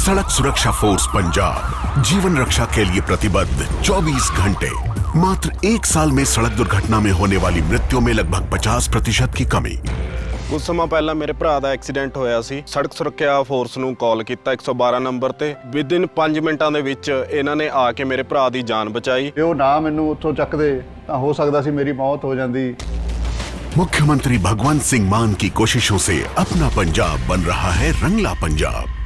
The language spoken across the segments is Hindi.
सड़क सुरक्षा फोर्स पंजाब जीवन रक्षा के लिए प्रतिबद्ध 24 घंटे। मात्र 1 साल में सड़क दुर्घटना में होने वाली मृत्यु में लगभग 50% की कमी। कुछ समय पहला मेरे भरा का एक्सीडेंट होया सी। सड़क सुरक्षा फोर्स ਨੂੰ ਕਾਲ ਕੀਤਾ 112 ਨੰਬਰ ਤੇ। ਵਿਦਿਨ 5 ਮਿੰਟਾਂ ਦੇ ਵਿੱਚ ਇਹਨਾਂ ਨੇ ਆ ਕੇ ਮੇਰੇ ਭਰਾ ਦੀ ਜਾਨ ਬਚਾਈ। ਉਹ ਨਾ ਮੈਨੂੰ ਉੱਥੋਂ ਚੱਕਦੇ ਤਾਂ ਹੋ ਸਕਦਾ ਸੀ ਮੇਰੀ मौत हो जाती। मुख्यमंत्री भगवंत सिंह मान की कोशिशों से अपना पंजाब बन रहा है रंगला पंजाब।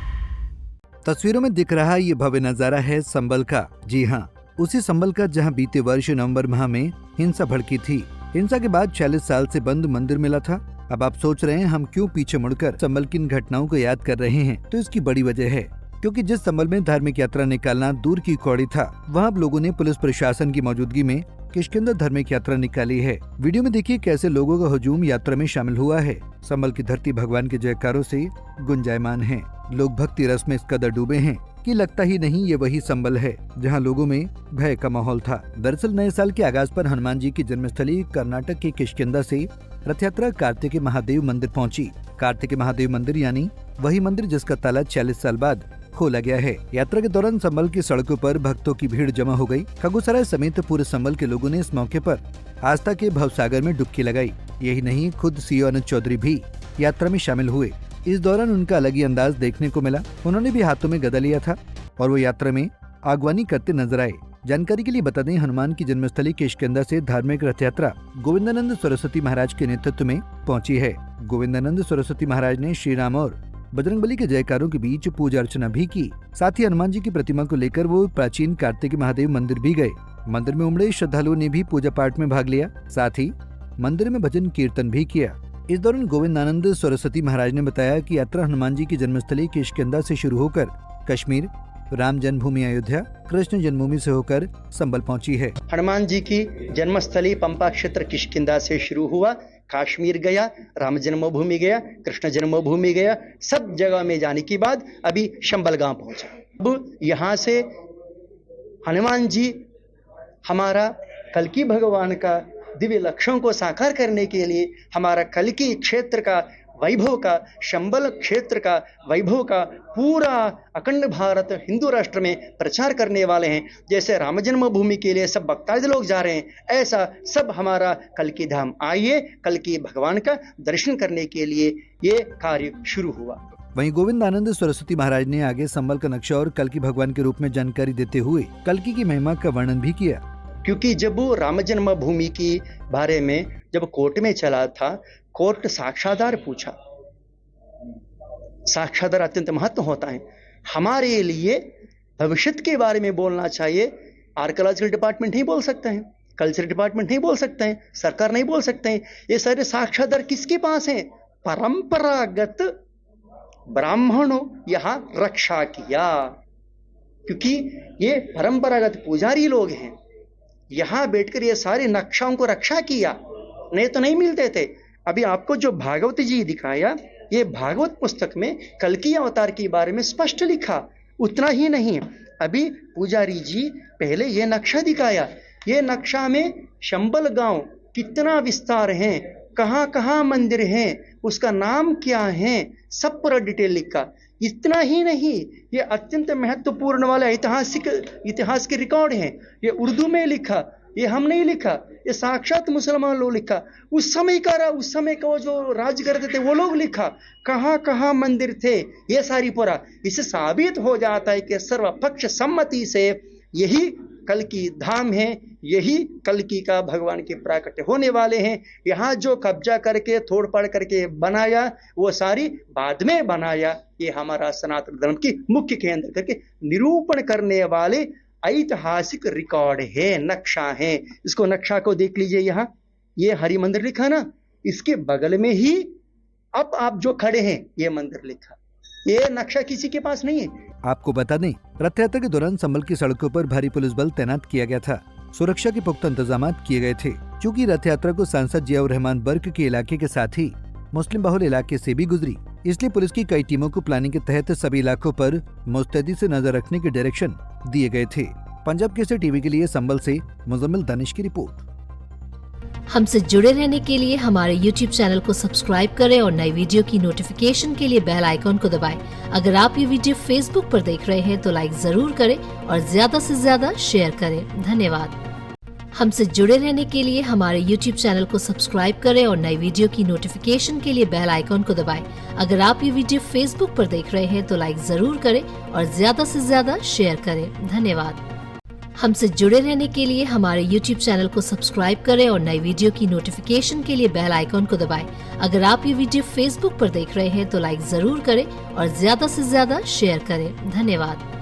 तस्वीरों में दिख रहा ये भव्य नजारा है संबल का। जी हाँ, उसी संबल का जहाँ बीते वर्ष नवंबर माह में हिंसा भड़की थी। हिंसा के बाद 46 साल से बंद मंदिर मिला था। अब आप सोच रहे हैं हम क्यों पीछे मुड़कर संबल की इन घटनाओं को याद कर रहे हैं, तो इसकी बड़ी वजह है क्योंकि जिस संबल में धार्मिक यात्रा निकालना दूर की कौड़ी था, वहाँ अब लोगों ने पुलिस प्रशासन की मौजूदगी में किष्किंधा धार्मिक यात्रा निकाली है। वीडियो में देखिए कैसे लोगों का हुजूम यात्रा में शामिल हुआ है। संबल की धरती भगवान के जयकारों से गुंजायमान है। लोग भक्ति रस में इस कदर डूबे हैं कि लगता ही नहीं ये वही संबल है जहां लोगों में भय का माहौल था। दरअसल नए साल के आगाज पर हनुमान जी की जन्मस्थली कर्नाटक के किष्किंधा से रथ यात्रा कार्तिकेय महादेव मंदिर पहुंची। कार्तिकेय महादेव मंदिर यानी वही मंदिर जिसका ताला 46 साल बाद खोला गया है। यात्रा के दौरान संबल की सड़कों पर भक्तों की भीड़ जमा हो गई। खगुसराय समेत पूरे संबल के लोगों ने इस मौके पर आस्था के भवसागर में डुबकी लगाई। यही नहीं, खुद सीओ अनुज चौधरी भी यात्रा में शामिल हुए। इस दौरान उनका अलग ही अंदाज देखने को मिला। उन्होंने भी हाथों में गदा लिया था और वो यात्रा में आगवानी करते नजर आए। जानकारी के लिए बता दें, हनुमान की जन्मस्थली किष्किंधा से धार्मिक रथ यात्रा गोविंदानंद सरस्वती महाराज के नेतृत्व में पहुंची है। गोविंदानंद सरस्वती महाराज ने श्री राम और बजरंगबली के जयकारों के बीच पूजा अर्चना भी की। साथ ही हनुमान जी की प्रतिमा को लेकर वो प्राचीन कार्तिकेय महादेव मंदिर भी गए। मंदिर में उमड़े श्रद्धालुओं ने भी पूजा पाठ में भाग लिया। साथ ही मंदिर में भजन कीर्तन भी किया। इस दौरान गोविंदानंद सरस्वती महाराज ने बताया कि यात्रा हनुमान जी की जन्मस्थली किष्किंधा से शुरू होकर कश्मीर, राम जन्मभूमि अयोध्या, कृष्ण जन्मभूमि से होकर संबल पहुंची है। हनुमान जी की जन्मस्थली पंपा क्षेत्र किष्किंधा से शुरू हुआ, कश्मीर गया, राम जन्मभूमि गया, कृष्ण जन्मभूमि गया, सब जगह में जाने के बाद अभी संबल गांव पहुंचा। अब यहाँ से हनुमान जी हमारा कल्कि भगवान का दिव्य लक्ष्यों को साकार करने के लिए हमारा कल्कि क्षेत्र का वैभव का, संबल क्षेत्र का वैभव का पूरा अखंड भारत हिंदू राष्ट्र में प्रचार करने वाले हैं। जैसे राम जन्मभूमि के लिए सब भक्तादि लोग जा रहे हैं, ऐसा सब हमारा कल्कि धाम आइए, कल्कि भगवान का दर्शन करने के लिए ये कार्य शुरू हुआ। वहीं गोविंदानंद सरस्वती महाराज ने आगे संबल का नक्शा और कल्कि भगवान के रूप में जानकारी देते हुए कल्कि की महिमा का वर्णन भी किया। क्योंकि जब वो राम जन्मभूमि के बारे में जब कोर्ट में चला था, कोर्ट साक्षात्कार पूछा। साक्षात्कार अत्यंत महत्व होता है हमारे लिए। भविष्य के बारे में बोलना चाहिए, आर्कियोलॉजिकल डिपार्टमेंट नहीं बोल सकते हैं, कल्चरल डिपार्टमेंट नहीं बोल सकते हैं, सरकार नहीं बोल सकते हैं। ये सारे साक्षात्कार किसके पास हैं? परंपरागत ब्राह्मणों यहाँ रक्षा किया, क्योंकि ये परंपरागत पुजारी लोग हैं। यहाँ बैठकर ये सारे नक्शाओं को रक्षा किया, नहीं तो नहीं मिलते थे। अभी आपको जो भागवत जी दिखाया, ये भागवत पुस्तक में कल्कि अवतार के बारे में स्पष्ट लिखा। उतना ही नहीं, अभी पुजारी जी पहले ये नक्शा दिखाया। ये नक्शा में संबल गांव कितना विस्तार है, कहाँ कहाँ मंदिर हैं, उसका नाम क्या है, सब पूरा डिटेल लिखा। इतना ही नहीं, ये अत्यंत महत्वपूर्ण वाला इतिहास के रिकॉर्ड हैं। ये उर्दू में लिखा, ये हम नहीं लिखा, ये साक्षात मुसलमान लोग लिखा। उस समय का जो राज करते थे वो लोग लिखा, कहाँ कहाँ मंदिर थे, ये सारी पूरा। इससे साबित हो जाता है कि सर्वपक्ष सम्मति से यही कल्कि धाम है, यही कल्कि का भगवान के प्राकट्य होने वाले हैं। यहाँ जो कब्जा करके तोड़ पाड़ करके बनाया, वो सारी बाद में बनाया। ये हमारा सनातन धर्म की मुख्य केंद्र करके निरूपण करने वाले ऐतिहासिक रिकॉर्ड है, नक्शा है। इसको नक्शा को देख लीजिए, यहाँ ये हरि मंदिर लिखा ना, इसके बगल में ही अब आप जो खड़े हैं ये मंदिर लिखा। ये नक्शा किसी के पास नहीं है। आपको बता दें, रथ यात्रा के दौरान संबल की सड़कों पर भारी पुलिस बल तैनात किया गया था। सुरक्षा के पुख्ता इंतजाम किए गए थे। चूँकि रथ यात्रा को सांसद जियाउर रहमान बर्क के इलाके के साथ ही मुस्लिम बहुल इलाके से भी गुजरी, इसलिए पुलिस की कई टीमों को प्लानिंग के तहत सभी इलाकों पर मुस्तैदी से नजर रखने के डायरेक्शन दिए गए थे। पंजाब केसरी टीवी के लिए संबल से मुजम्मिल दानिश की रिपोर्ट। हमसे जुड़े रहने के लिए हमारे YouTube चैनल को सब्सक्राइब करें और नई वीडियो की नोटिफिकेशन के लिए बेल आइकॉन को दबाएं। अगर आप ये वीडियो Facebook पर देख रहे हैं तो लाइक जरूर करें और ज्यादा से ज्यादा शेयर करें। धन्यवाद। हमसे जुड़े रहने के लिए हमारे YouTube चैनल को सब्सक्राइब करें और नई वीडियो की नोटिफिकेशन के लिए बेल आइकॉन को दबाएं। अगर आप ये वीडियो Facebook पर देख रहे हैं तो लाइक जरूर करें और ज्यादा से ज्यादा शेयर करें। धन्यवाद। हमसे जुड़े रहने के लिए हमारे YouTube चैनल को सब्सक्राइब करें और नई वीडियो की नोटिफिकेशन के लिए बेल आइकॉन को दबाएं। अगर आप ये वीडियो Facebook पर देख रहे हैं तो लाइक जरूर करें और ज्यादा से ज्यादा शेयर करें। धन्यवाद।